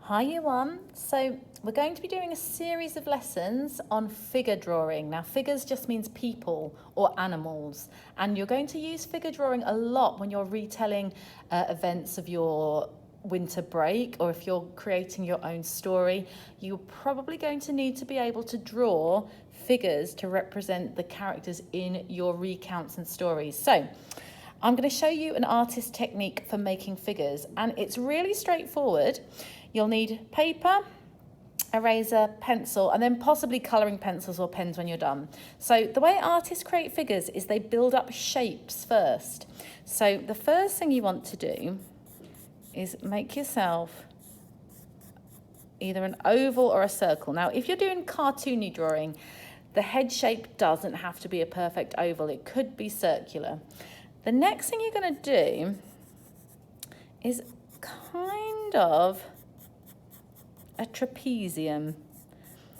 Hi Year 1. So we're going to be doing a series of lessons on figure drawing. Now figures just means people or animals, and you're going to use figure drawing a lot when you're retelling events of your winter break, or if you're creating your own story. You're probably going to need to be able to draw figures to represent the characters in your recounts and stories. So I'm going to show you an artist technique for making figures, and it's really straightforward. You'll need paper, eraser, pencil, and then possibly colouring pencils or pens when you're done. So the way artists create figures is they build up shapes first. So the first thing you want to do is make yourself either an oval or a circle. Now, if you're doing cartoony drawing, the head shape doesn't have to be a perfect oval. It could be circular. The next thing you're going to do is kind of a trapezium.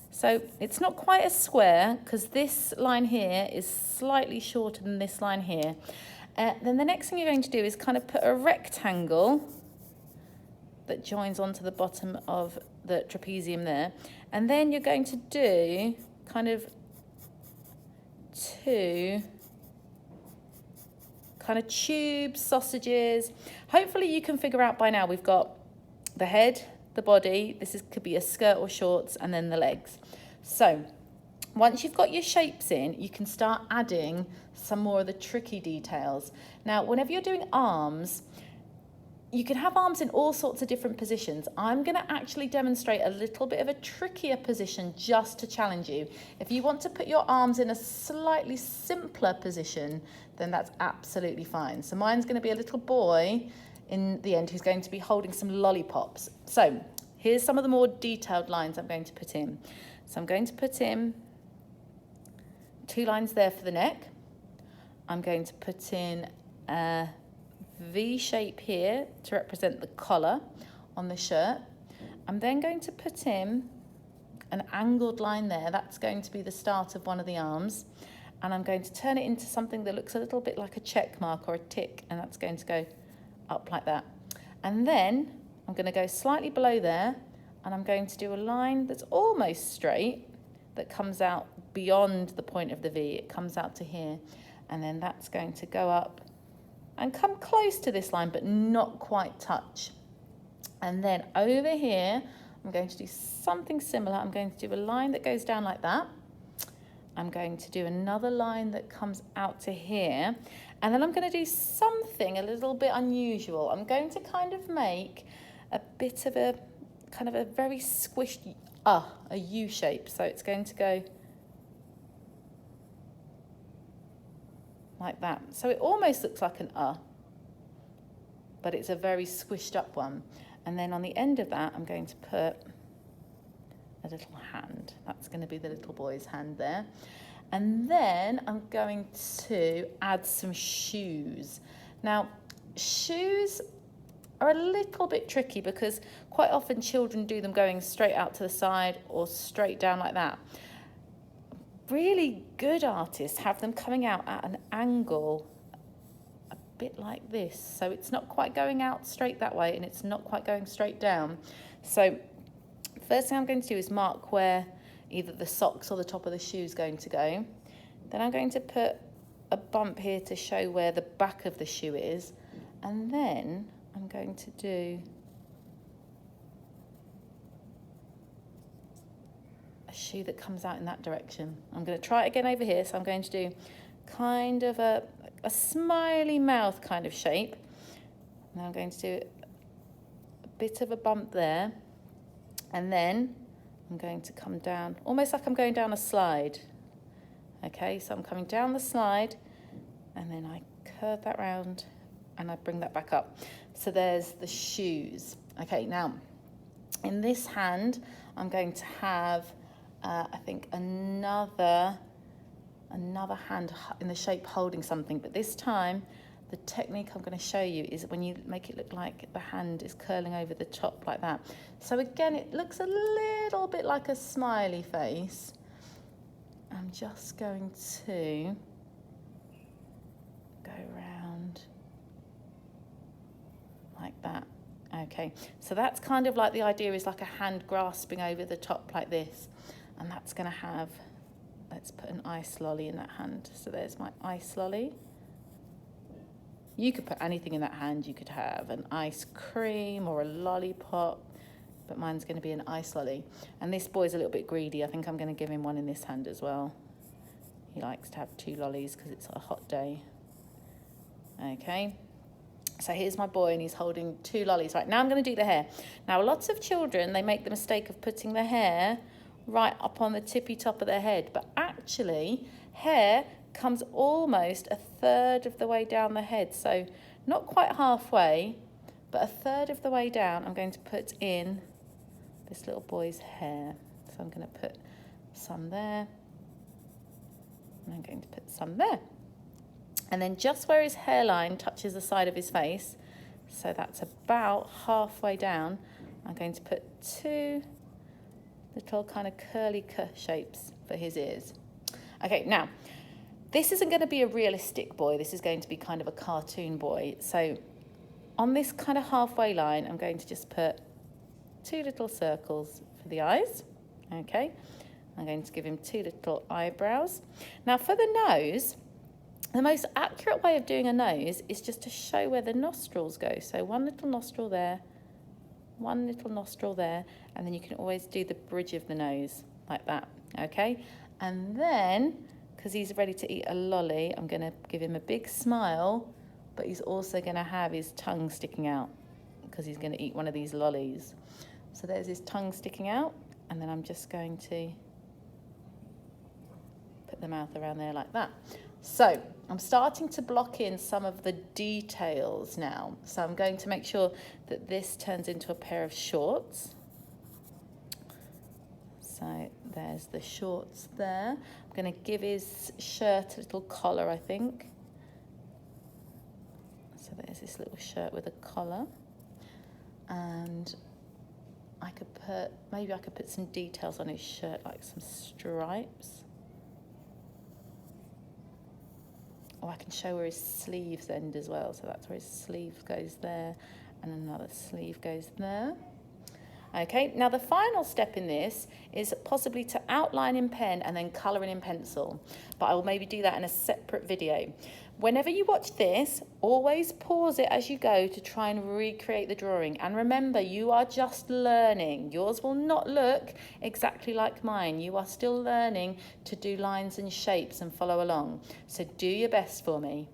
So it's not quite a square because this line here is slightly shorter than this line here. Then the next thing you're going to do is kind of put a rectangle that joins onto the bottom of the trapezium there. And then you're going to do kind of two kind of tubes, sausages. Hopefully you can figure out by now we've got the head, the body, could be a skirt or shorts, and then the legs. So once you've got your shapes in, you can start adding some more of the tricky details. Now, whenever you're doing arms, you can have arms in all sorts of different positions. I'm going to actually demonstrate a little bit of a trickier position just to challenge you. If you want to put your arms in a slightly simpler position, then that's absolutely fine. So mine's going to be a little boy in the end who's going to be holding some lollipops. So here's some of the more detailed lines I'm going to put in. So I'm going to put in 2 lines there for the neck. I'm going to put in a V shape here to represent the collar on the shirt. I'm then going to put in an angled line there. That's going to be the start of one of the arms. And I'm going to turn it into something that looks a little bit like a check mark or a tick, and that's going to go up like that. And then I'm going to go slightly below there, and I'm going to do a line that's almost straight that comes out beyond the point of the V. It comes out to here, and then that's going to go up and come close to this line but not quite touch. And then over here I'm going to do something similar. I'm going to do a line that goes down like that. I'm going to do another line that comes out to here, and then I'm going to do something a little bit unusual. I'm going to kind of make a bit of a kind of a very squished a U shape. So it's going to go like that. So it almost looks like an but it's a very squished up one. And then on the end of that, I'm going to put a little hand. That's going to be the little boy's hand there. And then I'm going to add some shoes. Now, shoes are a little bit tricky because quite often children do them going straight out to the side or straight down like that. Really good artists have them coming out at an angle a bit like this. So it's not quite going out straight that way and it's not quite going straight down. So first thing I'm going to do is mark where either the socks or the top of the shoe is going to go. Then I'm going to put a bump here to show where the back of the shoe is. And then I'm going to do a shoe that comes out in that direction. I'm going to try it again over here. So I'm going to do kind of a smiley mouth kind of shape. Now I'm going to do a bit of a bump there. And then I'm going to come down, almost like I'm going down a slide. Okay, so I'm coming down the slide, and then I curve that round, and I bring that back up. So there's the shoes. Okay, now, in this hand, I'm going to have, I think, another hand in the shape holding something, but this time, the technique I'm going to show you is when you make it look like the hand is curling over the top like that. So again, it looks a little bit like a smiley face. I'm just going to go round like that. Okay, so that's kind of like the idea is like a hand grasping over the top like this. And that's going to have, let's put an ice lolly in that hand. So there's my ice lolly. You could put anything in that hand. You could have an ice cream or a lollipop, but mine's going to be an ice lolly. And this boy's a little bit greedy. I think I'm going to give him one in this hand as well. He likes to have 2 lollies because it's a hot day. Okay. So here's my boy and he's holding 2 lollies. Right, now I'm going to do the hair. Now, lots of children, they make the mistake of putting the hair right up on the tippy top of their head. But actually, hair comes almost a third of the way down the head. So not quite halfway, but a third of the way down, I'm going to put in this little boy's hair. So I'm going to put some there. And I'm going to put some there. And then just where his hairline touches the side of his face, so that's about halfway down, I'm going to put 2 little kind of curly shapes for his ears. Okay, now, this isn't going to be a realistic boy. This is going to be kind of a cartoon boy. So on this kind of halfway line, I'm going to just put 2 little circles for the eyes. Okay, I'm going to give him 2 little eyebrows. Now for the nose, the most accurate way of doing a nose is just to show where the nostrils go. So 1 little nostril there, 1 little nostril there, and then you can always do the bridge of the nose like that, okay? And then, because he's ready to eat a lolly, I'm going to give him a big smile, but he's also going to have his tongue sticking out because he's going to eat one of these lollies. So there's his tongue sticking out, and then I'm just going to put the mouth around there like that. So I'm starting to block in some of the details now. So I'm going to make sure that this turns into a pair of shorts. So there's the shorts there. I'm going to give his shirt a little collar, I think. So there's this little shirt with a collar. And I could put, maybe I could put some details on his shirt, like some stripes. Or I can show where his sleeves end as well. So that's where his sleeve goes there, and another sleeve goes there. Okay, now the final step in this is possibly to outline in pen and then colour in pencil. But I will maybe do that in a separate video. Whenever you watch this, always pause it as you go to try and recreate the drawing. And remember, you are just learning. Yours will not look exactly like mine. You are still learning to do lines and shapes and follow along. So do your best for me.